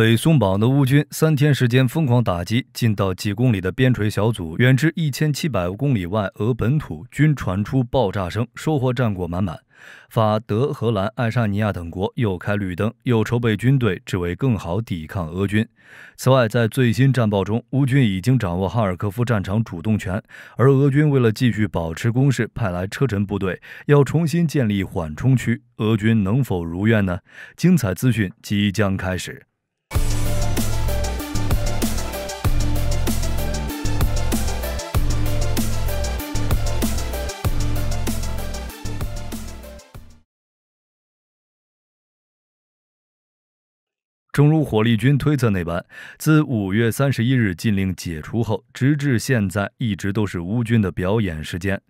被松绑的乌军3天时间疯狂打击，近到几公里的边陲小组，远至1700公里外俄本土均传出爆炸声，收获战果满满。法、德、荷兰、爱沙尼亚等国又开绿灯，又筹备军队，只为更好抵抗俄军。此外，在最新战报中，乌军已经掌握哈尔科夫战场主动权，而俄军为了继续保持攻势，派来车臣部队，要重新建立缓冲区。俄军能否如愿呢？精彩资讯即将开始。正如火力军推测那般，自5月31日禁令解除后，直至现在一直都是乌军的表演时间。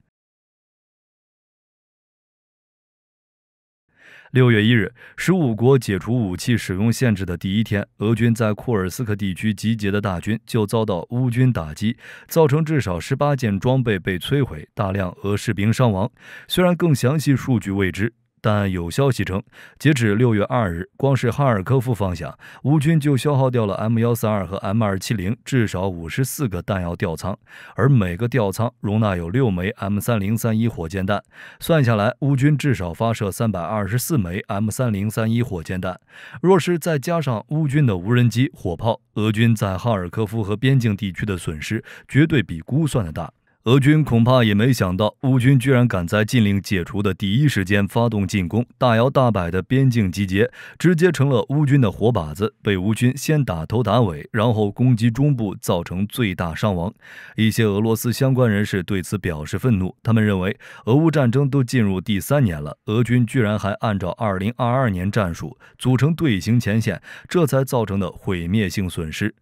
6月1日，15国解除武器使用限制的第一天，俄军在库尔斯克地区集结的大军就遭到乌军打击，造成至少18件装备被摧毁，大量俄士兵伤亡。虽然更详细数据未知，但有消息称，截止6月2日，光是哈尔科夫方向，乌军就消耗掉了 M142 和 M270 至少54个弹药吊舱，而每个吊舱容纳有6枚 M3031 火箭弹，算下来，乌军至少发射324枚 M3031 火箭弹。若是再加上乌军的无人机、火炮，俄军在哈尔科夫和边境地区的损失绝对比估算的大。俄军恐怕也没想到，乌军居然敢在禁令解除的第一时间发动进攻，大摇大摆的边境集结，直接成了乌军的活靶子，被乌军先打头打尾，然后攻击中部，造成最大伤亡。一些俄罗斯相关人士对此表示愤怒，他们认为，俄乌战争都进入第3年了，俄军居然还按照2022年战术组成队形前线，这才造成的毁灭性损失。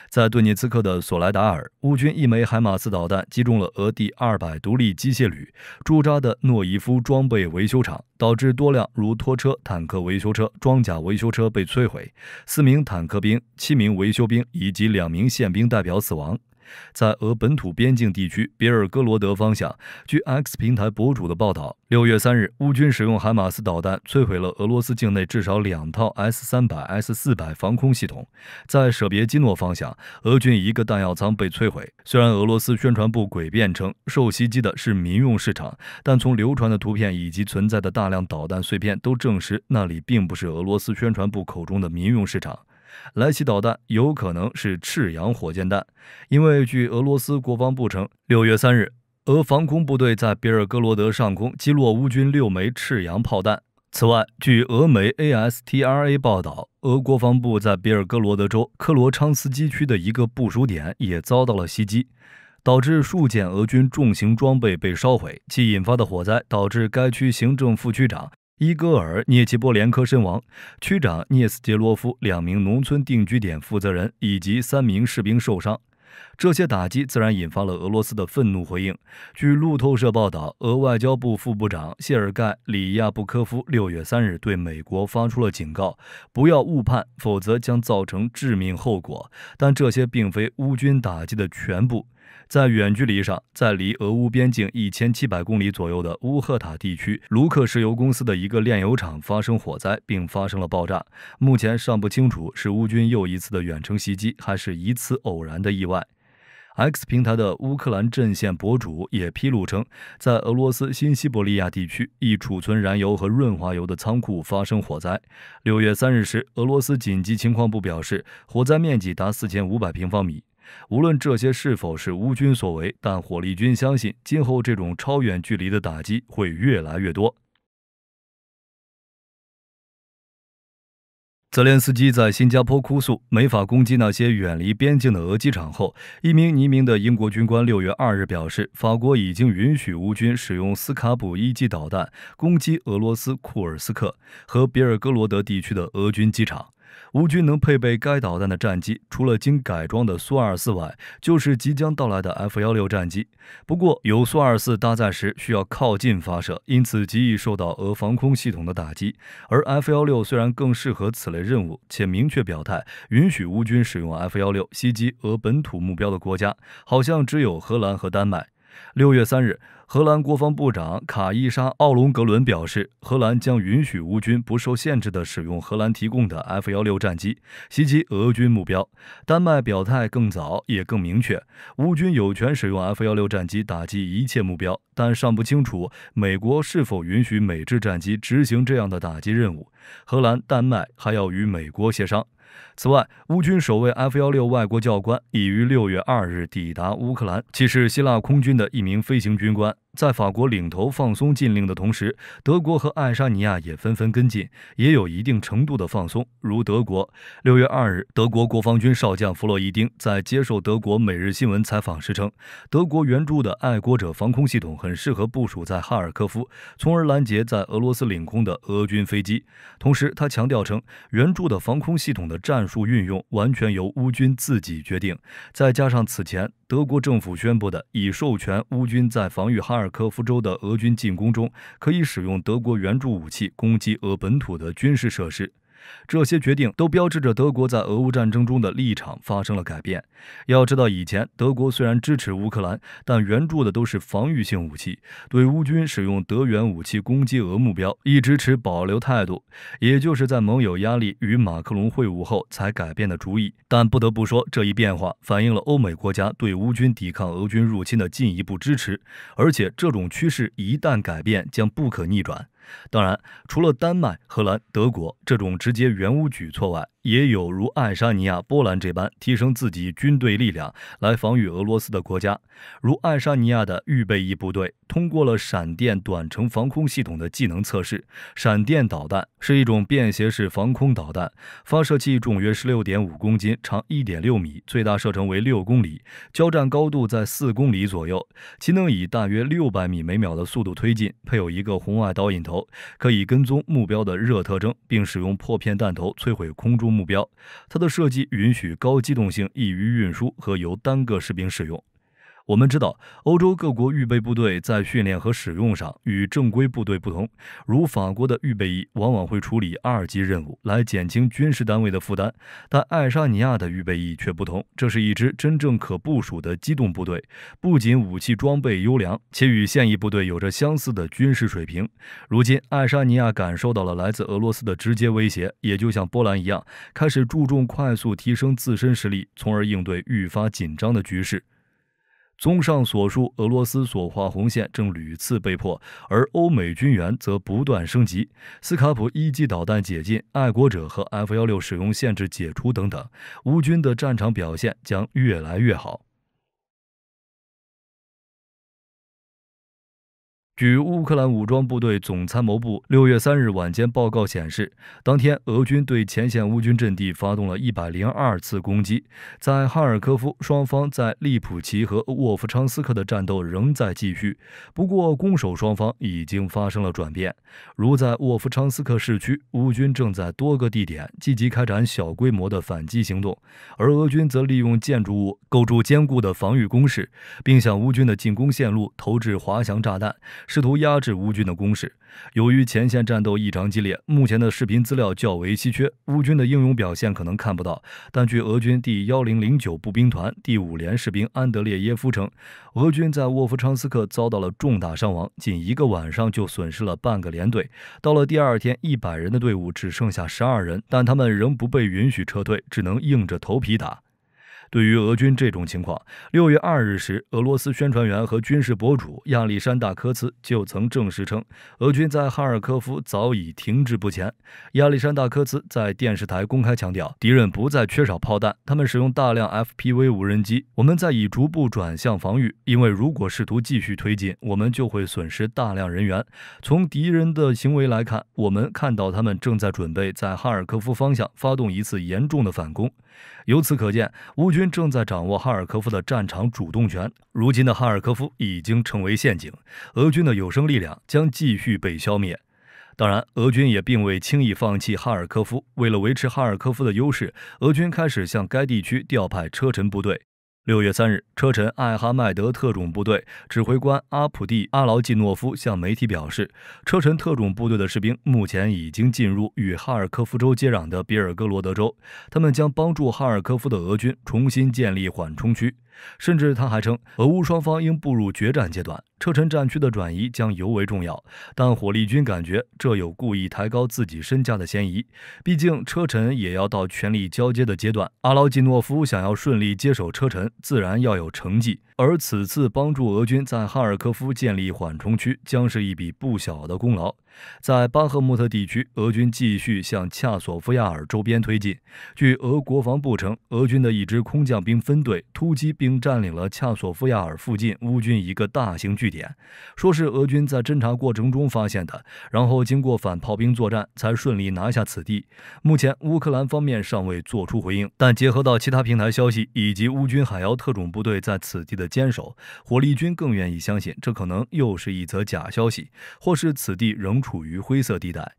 在顿涅茨克的索莱达尔，乌军1枚海马斯导弹击中了俄第200独立机械旅驻扎的诺伊夫装备维修厂，导致多辆如拖车、坦克维修车、装甲维修车被摧毁，4名坦克兵、7名维修兵以及2名宪兵代表死亡。在俄本土边境地区别尔哥罗德方向，据 X 平台博主的报道，6月3日，乌军使用海马斯导弹摧毁了俄罗斯境内至少2套 S-300、S-400 防空系统。在舍别基诺方向，俄军1个弹药仓被摧毁。虽然俄罗斯宣传部诡辩称受袭击的是民用市场，但从流传的图片以及存在的大量导弹碎片都证实，那里并不是俄罗斯宣传部口中的民用市场。来袭导弹有可能是赤杨火箭弹，因为据俄罗斯国防部称，6月3日，俄防空部队在别尔哥罗德上空击落乌军6枚赤杨炮弹。此外，据俄媒 ASTRA 报道，俄国防部在别尔哥罗德州克罗昌斯基区的一个部署点也遭到了袭击，导致数件俄军重型装备被烧毁，其引发的火灾导致该区行政副区长伊戈尔·涅奇波连科身亡，区长涅斯杰罗夫2名农村定居点负责人以及3名士兵受伤。这些打击自然引发了俄罗斯的愤怒回应。据路透社报道，俄外交部副部长谢尔盖·里亚布科夫6月3日对美国发出了警告，不要误判，否则将造成致命后果。但这些并非乌军打击的全部。在远距离上，在离俄乌边境1700公里左右的乌赫塔地区，卢克石油公司的一个炼油厂发生火灾，并发生了爆炸。目前尚不清楚是乌军又一次的远程袭击，还是一次偶然的意外。X 平台的乌克兰阵线博主也披露称，在俄罗斯新西伯利亚地区，一储存燃油和润滑油的仓库发生火灾。6月3日时，俄罗斯紧急情况部表示，火灾面积达4500平方米。无论这些是否是乌军所为，但火力军相信，今后这种超远距离的打击会越来越多。泽连斯基在新加坡哭诉没法攻击那些远离边境的俄机场后，一名匿名的英国军官6月2日表示，法国已经允许乌军使用斯卡普1级导弹攻击俄罗斯库尔斯克和别尔哥罗德地区的俄军机场。乌军能配备该导弹的战机，除了经改装的苏24外，就是即将到来的 F-16战机。不过，由苏24搭载时需要靠近发射，因此极易受到俄防空系统的打击。而 F-16虽然更适合此类任务，且明确表态允许乌军使用 F-16袭击俄本土目标的国家，好像只有荷兰和丹麦。6月3日，荷兰国防部长卡伊莎·奥隆格伦表示，荷兰将允许乌军不受限制地使用荷兰提供的 F-16战机袭击俄军目标。丹麦表态更早也更明确，乌军有权使用 F-16战机打击一切目标，但尚不清楚美国是否允许美制战机执行这样的打击任务。荷兰、丹麦还要与美国协商。此外，乌军首位 F-16外国教官已于6月2日抵达乌克兰，其是希腊空军的一名飞行军官。在法国领头放松禁令的同时，德国和爱沙尼亚也纷纷跟进，也有一定程度的放松。如德国，6月2日，德国国防军少将弗洛伊丁在接受德国《每日新闻》采访时称，德国援助的爱国者防空系统很适合部署在哈尔科夫，从而拦截在俄罗斯领空的俄军飞机。同时，他强调称，援助的防空系统的战术运用完全由乌军自己决定。再加上此前德国政府宣布的已授权乌军在防御哈尔科夫州的俄军进攻中，可以使用德国援助武器攻击俄本土的军事设施。这些决定都标志着德国在俄乌战争中的立场发生了改变。要知道，以前德国虽然支持乌克兰，但援助的都是防御性武器，对乌军使用德援武器攻击俄目标一直持保留态度，也就是在盟友压力与马克龙会晤后才改变的主意。但不得不说，这一变化反映了欧美国家对乌军抵抗俄军入侵的进一步支持，而且这种趋势一旦改变，将不可逆转。当然，除了丹麦、荷兰、德国这种直接援乌举措外，也有如爱沙尼亚、波兰这般提升自己军队力量来防御俄罗斯的国家。如爱沙尼亚的预备役部队通过了闪电短程防空系统的技能测试。闪电导弹是一种便携式防空导弹，发射器重约16.5公斤，长1.6米，最大射程为6公里，交战高度在4公里左右。其能以大约600米每秒的速度推进，配有一个红外导引头，可以跟踪目标的热特征，并使用破片弹头摧毁空中目标。它的设计允许高机动性，易于运输和由单个士兵使用。我们知道，欧洲各国预备部队在训练和使用上与正规部队不同，如法国的预备役往往会处理2级任务来减轻军事单位的负担，但爱沙尼亚的预备役却不同，这是一支真正可部署的机动部队，不仅武器装备优良，且与现役部队有着相似的军事水平。如今，爱沙尼亚感受到了来自俄罗斯的直接威胁，也就像波兰一样，开始注重快速提升自身实力，从而应对愈发紧张的局势。综上所述，俄罗斯所画红线正屡次被破，而欧美军援则不断升级。斯卡普1级导弹解禁，爱国者和 F-16使用限制解除等等，乌军的战场表现将越来越好。据乌克兰武装部队总参谋部6月3日晚间报告显示，当天俄军对前线乌军阵地发动了102次攻击。在哈尔科夫，双方在利普奇和沃夫昌斯克的战斗仍在继续，不过攻守双方已经发生了转变。如在沃夫昌斯克市区，乌军正在多个地点积极开展小规模的反击行动，而俄军则利用建筑物构筑坚固的防御工事，并向乌军的进攻线路投掷滑翔炸弹，试图压制乌军的攻势。由于前线战斗异常激烈，目前的视频资料较为稀缺，乌军的英勇表现可能看不到。但据俄军第1009步兵团第5连士兵安德烈耶夫称，俄军在沃夫昌斯克遭到了重大伤亡，仅1个晚上就损失了半个连队。到了第2天，100人的队伍只剩下12人，但他们仍不被允许撤退，只能硬着头皮打。对于俄军这种情况，6月2日时，俄罗斯宣传员和军事博主亚历山大科茨就曾证实称，俄军在哈尔科夫早已停滞不前。亚历山大科茨在电视台公开强调，敌人不再缺少炮弹，他们使用大量 FPV 无人机，我们在以逐步转向防御，因为如果试图继续推进，我们就会损失大量人员。从敌人的行为来看，我们看到他们正在准备在哈尔科夫方向发动一次严重的反攻。由此可见，乌军正在掌握哈尔科夫的战场主动权。如今的哈尔科夫已经成为陷阱，俄军的有生力量将继续被消灭。当然，俄军也并未轻易放弃哈尔科夫。为了维持哈尔科夫的优势，俄军开始向该地区调派车臣部队。6月3日，车臣艾哈迈德特种部队指挥官阿普蒂·阿劳季诺夫向媒体表示，车臣特种部队的士兵目前已经进入与哈尔科夫州接壤的别尔哥罗德州，他们将帮助哈尔科夫的俄军重新建立缓冲区。甚至他还称，俄乌双方应步入决战阶段，车臣战区的转移将尤为重要。但火力军感觉这有故意抬高自己身价的嫌疑，毕竟车臣也要到权力交接的阶段。阿劳季诺夫想要顺利接手车臣，自然要有成绩，而此次帮助俄军在哈尔科夫建立缓冲区，将是一笔不小的功劳。在巴赫穆特地区，俄军继续向恰索夫亚尔周边推进。据俄国防部称，俄军的一支空降兵分队突击并占领了恰索夫亚尔附近乌军一个大型据点，说是俄军在侦察过程中发现的，然后经过反炮兵作战才顺利拿下此地。目前乌克兰方面尚未做出回应，但结合到其他平台消息以及乌军海妖特种部队在此地的坚守，火力军更愿意相信这可能又是一则假消息，或是此地仍处于灰色地带。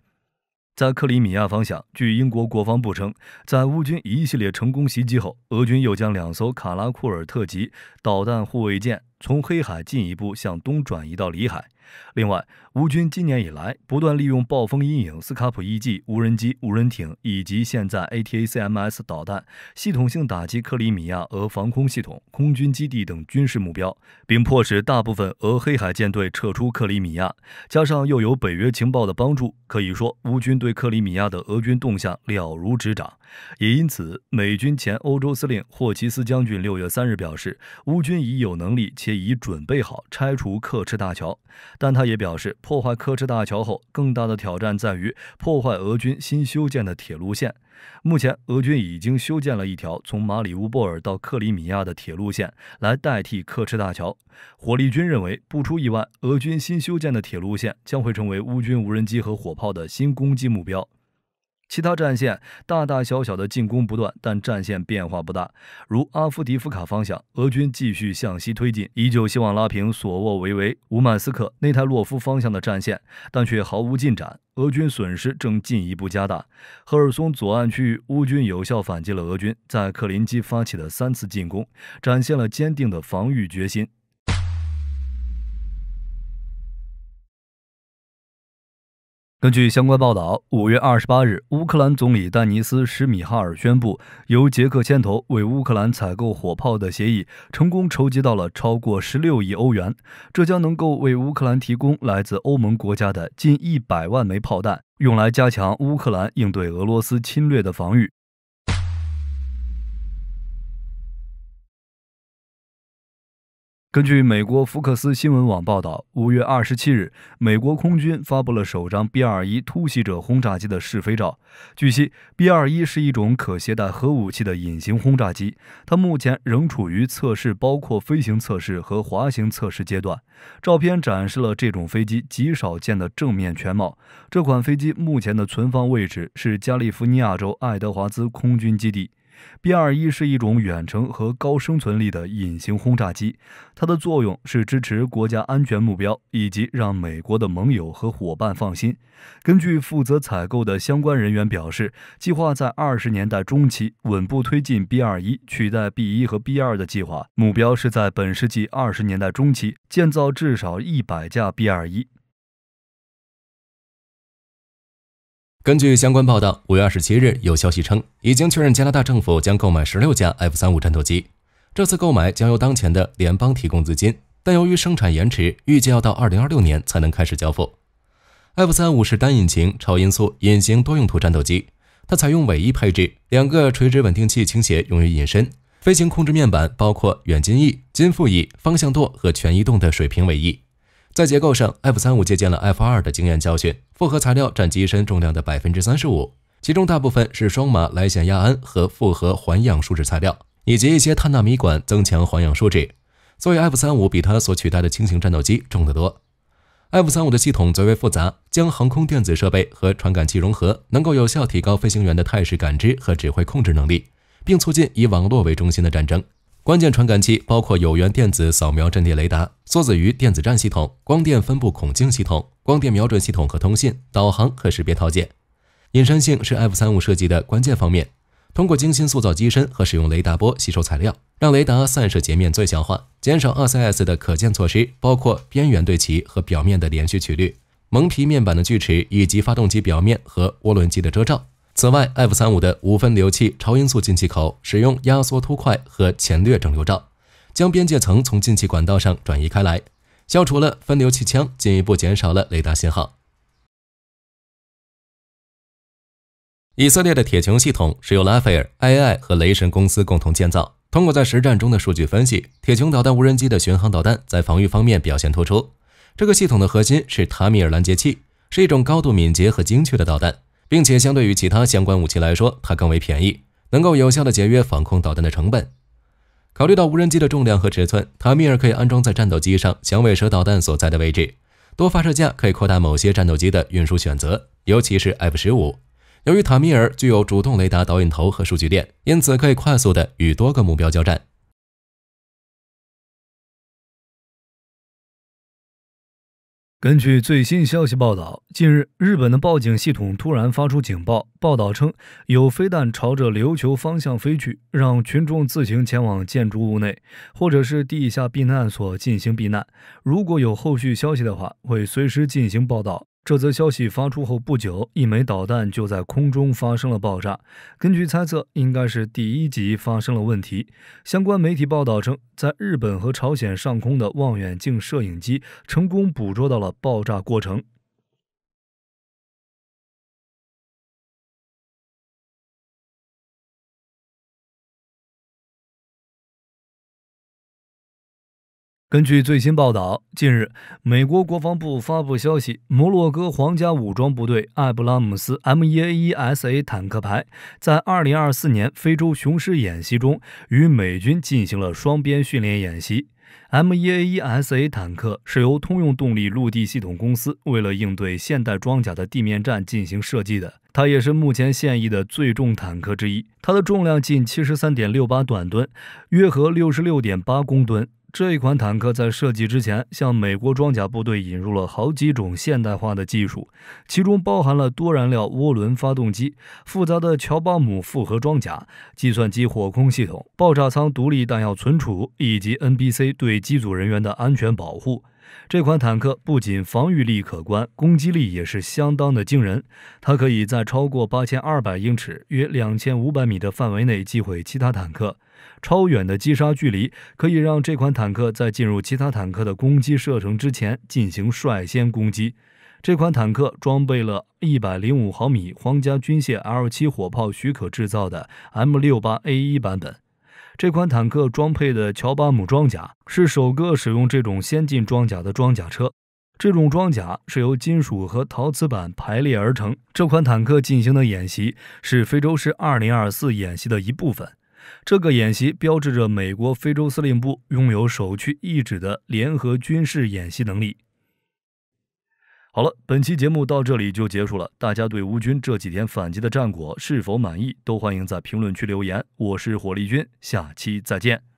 在克里米亚方向，据英国国防部称，在乌军一系列成功袭击后，俄军又将2艘卡拉库尔特级导弹护卫舰从黑海进一步向东转移到里海。另外，乌军今年以来不断利用暴风阴影、斯卡普1G 无人机、无人艇以及现在 ATACMS 导弹，系统性打击克里米亚俄防空系统、空军基地等军事目标，并迫使大部分俄黑海舰队撤出克里米亚。加上又有北约情报的帮助，可以说乌军对克里米亚的俄军动向了如指掌。也因此，美军前欧洲司令霍奇斯将军6月3日表示，乌军已有能力且已准备好拆除刻赤大桥。但他也表示，破坏刻赤大桥后，更大的挑战在于破坏俄军新修建的铁路线。目前，俄军已经修建了一条从马里乌波尔到克里米亚的铁路线，来代替刻赤大桥。火力军认为，不出意外，俄军新修建的铁路线将会成为乌军无人机和火炮的新攻击目标。其他战线大大小小的进攻不断，但战线变化不大。如阿夫迪夫卡方向，俄军继续向西推进，依旧希望拉平索沃维维、乌曼斯克、内泰洛夫方向的战线，但却毫无进展。俄军损失正进一步加大。赫尔松左岸区域，乌军有效反击了俄军在克林基发起的3次进攻，展现了坚定的防御决心。根据相关报道，5月28日，乌克兰总理丹尼斯·施米哈尔宣布，由捷克牵头为乌克兰采购火炮的协议成功筹集到了超过16亿欧元，这将能够为乌克兰提供来自欧盟国家的近100万枚炮弹，用来加强乌克兰应对俄罗斯侵略的防御。根据美国福克斯新闻网报道，5月27日，美国空军发布了首张 B-21 突袭者轰炸机的试飞照。据悉 ，B-21 是一种可携带核武器的隐形轰炸机，它目前仍处于测试包括飞行测试和滑行测试阶段。照片展示了这种飞机极少见的正面全貌。这款飞机目前的存放位置是加利福尼亚州爱德华兹空军基地。B-21 是一种远程和高生存力的隐形轰炸机，它的作用是支持国家安全目标，以及让美国的盟友和伙伴放心。根据负责采购的相关人员表示，计划在20年代中期稳步推进 B-21 取代 B-1 和 B-2 的计划，目标是在本世纪20年代中期建造至少100架 B-21。根据相关报道，5月27日有消息称，已经确认加拿大政府将购买16架 F-35战斗机。这次购买将由当前的联邦提供资金，但由于生产延迟，预计要到2026年才能开始交付。F-35是单引擎超音速隐形多用途战斗机，它采用尾翼配置，2个垂直稳定器倾斜用于隐身。飞行控制面板包括远近翼、近副翼、方向舵和全移动的水平尾翼。在结构上 ，F-35 借鉴了 F-2 的经验教训，复合材料占机身重量的 35%， 其中大部分是双马来酰亚胺和复合环氧树脂材料，以及一些碳纳米管增强环氧树脂。所以 F-35 比它所取代的轻型战斗机重得多。F-35 的系统最为复杂，将航空电子设备和传感器融合，能够有效提高飞行员的态势感知和指挥控制能力，并促进以网络为中心的战争。关键传感器包括有源电子扫描阵列雷达、缩子鱼电子战系统、光电分布孔径系统、光电瞄准系统和通信、导航和识别套件。隐身性是 F-35 设计的关键方面，通过精心塑造机身和使用雷达波吸收材料，让雷达散射截面最小化，减少 2CS 的可见措施，包括边缘对齐和表面的连续曲率、蒙皮面板的锯齿以及发动机表面和涡轮机的遮罩。此外 ，F-35 的无分流器超音速进气口使用压缩凸块和前掠整流罩，将边界层从进气管道上转移开来，消除了分流气腔，进一步减少了雷达信号。以色列的铁穹系统是由拉斐尔、IAI 和雷神公司共同建造。通过在实战中的数据分析，铁穹导弹无人机的巡航导弹在防御方面表现突出。这个系统的核心是塔米尔拦截器，是一种高度敏捷和精确的导弹，并且相对于其他相关武器来说，它更为便宜，能够有效地节约防空导弹的成本。考虑到无人机的重量和尺寸，塔米尔可以安装在战斗机上响尾蛇导弹所在的位置，多发射架可以扩大某些战斗机的运输选择，尤其是 F-15。由于塔米尔具有主动雷达导引头和数据链，因此可以快速地与多个目标交战。根据最新消息报道，近日日本的报警系统突然发出警报，报道称有飞弹朝着琉球方向飞去，让群众自行前往建筑物内或者是地下避难所进行避难。如果有后续消息的话，会随时进行报道。这则消息发出后不久，一枚导弹就在空中发生了爆炸。根据猜测，应该是第一级发生了问题。相关媒体报道称，在日本和朝鲜上空的望远镜摄影机成功捕捉到了爆炸过程。根据最新报道，近日，美国国防部发布消息，摩洛哥皇家武装部队艾布拉姆斯 M1A1SA 坦克排在2024年非洲雄狮演习中与美军进行了双边训练演习。M1A1SA 坦克是由通用动力陆地系统公司为了应对现代装甲的地面战进行设计的，它也是目前现役的最重坦克之一，它的重量近 73.68 短吨，约合 66.8 公吨。这一款坦克在设计之前，向美国装甲部队引入了好几种现代化的技术，其中包含了多燃料涡轮发动机、复杂的乔巴姆复合装甲、计算机火控系统、爆炸舱独立弹药存储以及 NBC 对机组人员的安全保护。这款坦克不仅防御力可观，攻击力也是相当的惊人。它可以在超过8200英尺约2500米的范围内击毁其他坦克。超远的击杀距离可以让这款坦克在进入其他坦克的攻击射程之前进行率先攻击。这款坦克装备了105毫米皇家军械 L7 火炮许可制造的 M68A1 版本。这款坦克装配的乔巴姆装甲是首个使用这种先进装甲的装甲车。这种装甲是由金属和陶瓷板排列而成。这款坦克进行的演习是非洲狮2024演习的一部分。这个演习标志着美国非洲司令部拥有首屈一指的联合军事演习能力。好了，本期节目到这里就结束了。大家对乌军这几天反击的战果是否满意，都欢迎在评论区留言。我是火力军，下期再见。